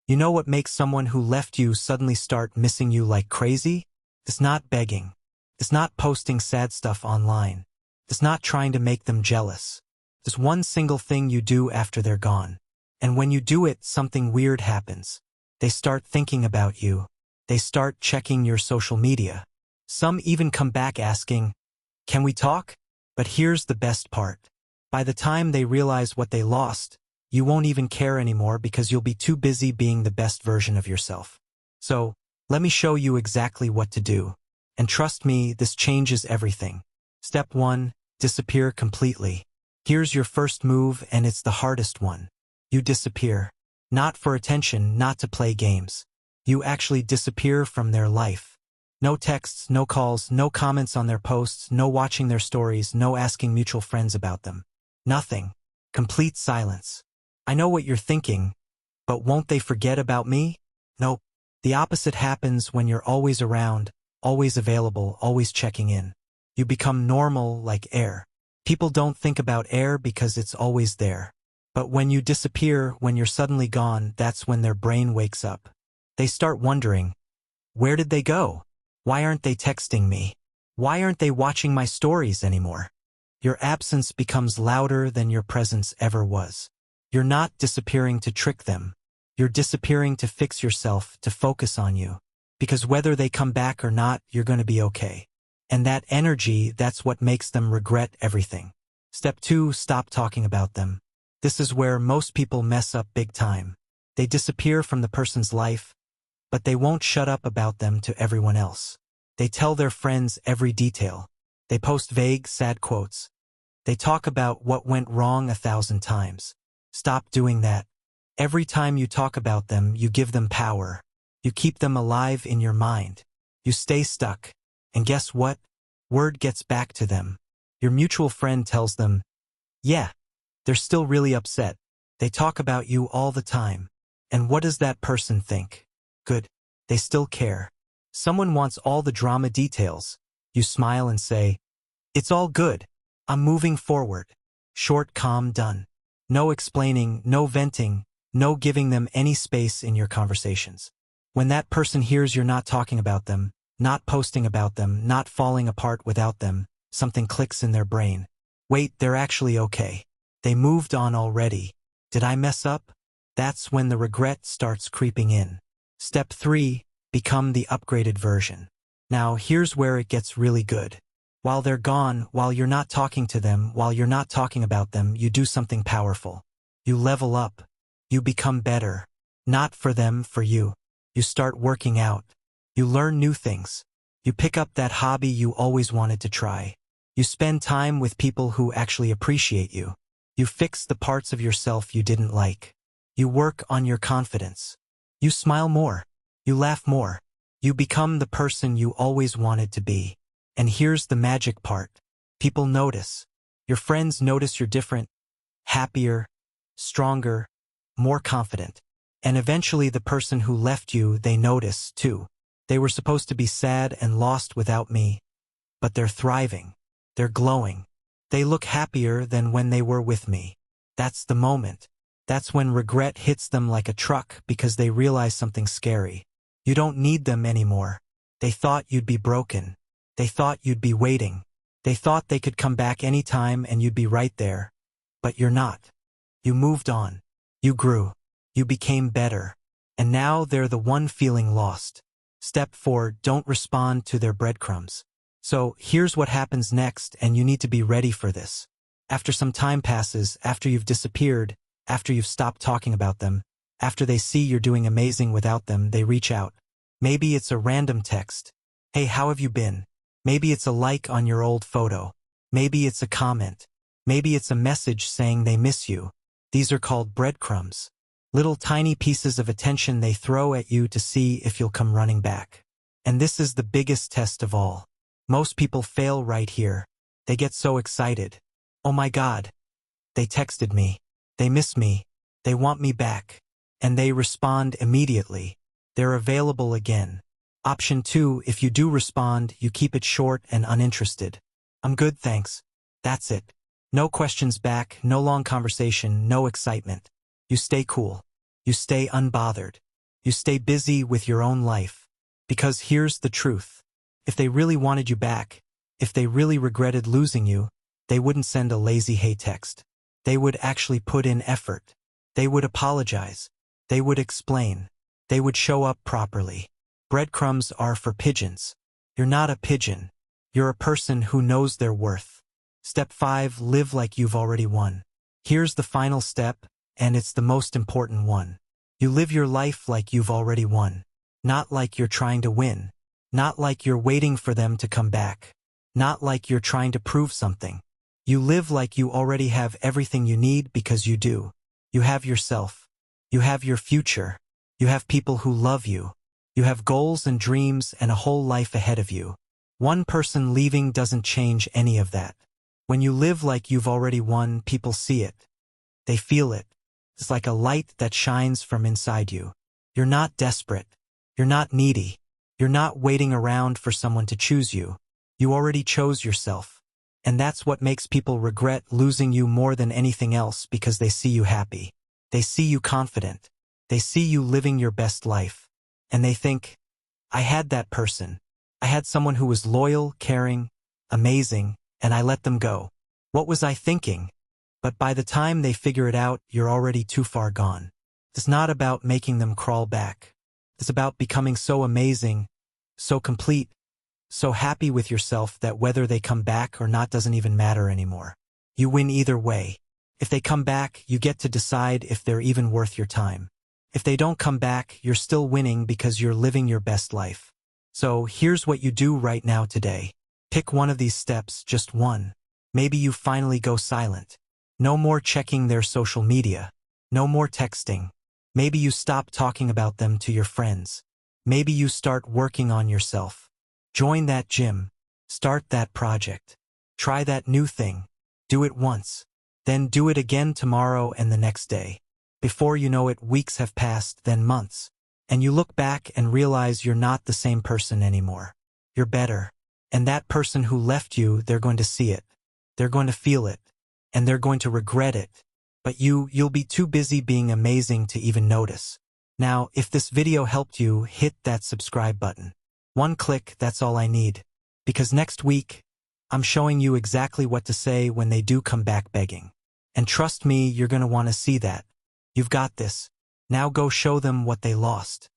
You know what makes someone who left you suddenly start missing you like crazy? It's not begging. It's not posting sad stuff online. It's not trying to make them jealous. There's one single thing you do after they're gone. And when you do it, something weird happens. They start thinking about you. They start checking your social media. Some even come back asking, "Can we talk?" But here's the best part. By the time they realize what they lost, you won't even care anymore because you'll be too busy being the best version of yourself. So, let me show you exactly what to do. And trust me, this changes everything. Step 1, disappear completely. Here's your first move, and it's the hardest one. You disappear. Not for attention, not to play games. You actually disappear from their life. No texts, no calls, no comments on their posts, no watching their stories, no asking mutual friends about them. Nothing. Complete silence. I know what you're thinking, but won't they forget about me? Nope. The opposite happens when you're always around, always available, always checking in. You become normal like air. People don't think about air because it's always there. But when you disappear, when you're suddenly gone, that's when their brain wakes up. They start wondering, where did they go? Why aren't they texting me? Why aren't they watching my stories anymore? Your absence becomes louder than your presence ever was. You're not disappearing to trick them. You're disappearing to fix yourself, to focus on you. Because whether they come back or not, you're going to be okay. And that energy, that's what makes them regret everything. Step 2, stop talking about them. This is where most people mess up big time. They disappear from the person's life, but they won't shut up about them to everyone else. They tell their friends every detail. They post vague, sad quotes. They talk about what went wrong 1,000 times. Stop doing that. Every time you talk about them, you give them power. You keep them alive in your mind. You stay stuck. And guess what? Word gets back to them. Your mutual friend tells them, yeah, they're still really upset. They talk about you all the time. And what does that person think? Good. They still care. Someone wants all the drama details. You smile and say, it's all good. I'm moving forward. Short, calm, done. No explaining, no venting, no giving them any space in your conversations. When that person hears you're not talking about them, not posting about them, not falling apart without them, something clicks in their brain. Wait, they're actually okay. They moved on already. Did I mess up? That's when the regret starts creeping in. Step 3, become the upgraded version. Now, here's where it gets really good. While they're gone, while you're not talking to them, while you're not talking about them, you do something powerful. You level up. You become better. Not for them, for you. You start working out. You learn new things. You pick up that hobby you always wanted to try. You spend time with people who actually appreciate you. You fix the parts of yourself you didn't like. You work on your confidence. You smile more. You laugh more. You become the person you always wanted to be. And here's the magic part. People notice. Your friends notice you're different, happier, stronger, more confident. And eventually the person who left you, they notice too. They were supposed to be sad and lost without me, but they're thriving. They're glowing. They look happier than when they were with me. That's the moment. That's when regret hits them like a truck because they realize something scary. You don't need them anymore. They thought you'd be broken. They thought you'd be waiting. They thought they could come back anytime and you'd be right there. But you're not. You moved on. You grew. You became better. And now they're the one feeling lost. Step 4, don't respond to their breadcrumbs. So here's what happens next, and you need to be ready for this. After some time passes, after you've disappeared, after you've stopped talking about them, after they see you're doing amazing without them, they reach out. Maybe it's a random text. Hey, how have you been? Maybe it's a like on your old photo. Maybe it's a comment. Maybe it's a message saying they miss you. These are called breadcrumbs. Little tiny pieces of attention they throw at you to see if you'll come running back. And this is the biggest test of all. Most people fail right here. They get so excited. Oh my God. They texted me. They miss me. They want me back. And they respond immediately. They're available again. Option 2, if you do respond, you keep it short and uninterested. I'm good, thanks. That's it. No questions back, no long conversation, no excitement. You stay cool. You stay unbothered. You stay busy with your own life. Because here's the truth. If they really wanted you back, if they really regretted losing you, they wouldn't send a lazy hey text. They would actually put in effort. They would apologize. They would explain. They would show up properly. Breadcrumbs are for pigeons. You're not a pigeon. You're a person who knows their worth. Step 5. Live like you've already won. Here's the final step, and it's the most important one. You live your life like you've already won. Not like you're trying to win. Not like you're waiting for them to come back. Not like you're trying to prove something. You live like you already have everything you need because you do. You have yourself. You have your future. You have people who love you. You have goals and dreams and a whole life ahead of you. One person leaving doesn't change any of that. When you live like you've already won, people see it. They feel it. It's like a light that shines from inside you. You're not desperate. You're not needy. You're not waiting around for someone to choose you. You already chose yourself. And that's what makes people regret losing you more than anything else, because they see you happy. They see you confident. They see you living your best life. And they think, I had that person. I had someone who was loyal, caring, amazing, and I let them go. What was I thinking? But by the time they figure it out, you're already too far gone. It's not about making them crawl back. It's about becoming so amazing, so complete, so happy with yourself that whether they come back or not doesn't even matter anymore. You win either way. If they come back, you get to decide if they're even worth your time. If they don't come back, you're still winning because you're living your best life. So here's what you do right now today. Pick one of these steps, just one. Maybe you finally go silent. No more checking their social media. No more texting. Maybe you stop talking about them to your friends. Maybe you start working on yourself. Join that gym. Start that project. Try that new thing. Do it once. Then do it again tomorrow and the next day. Before you know it, weeks have passed, then months. And you look back and realize you're not the same person anymore. You're better. And that person who left you, they're going to see it. They're going to feel it. And they're going to regret it. But you'll be too busy being amazing to even notice. Now, if this video helped you, hit that subscribe button. One click, that's all I need. Because next week, I'm showing you exactly what to say when they do come back begging. And trust me, you're going to want to see that. You've got this. Now go show them what they lost.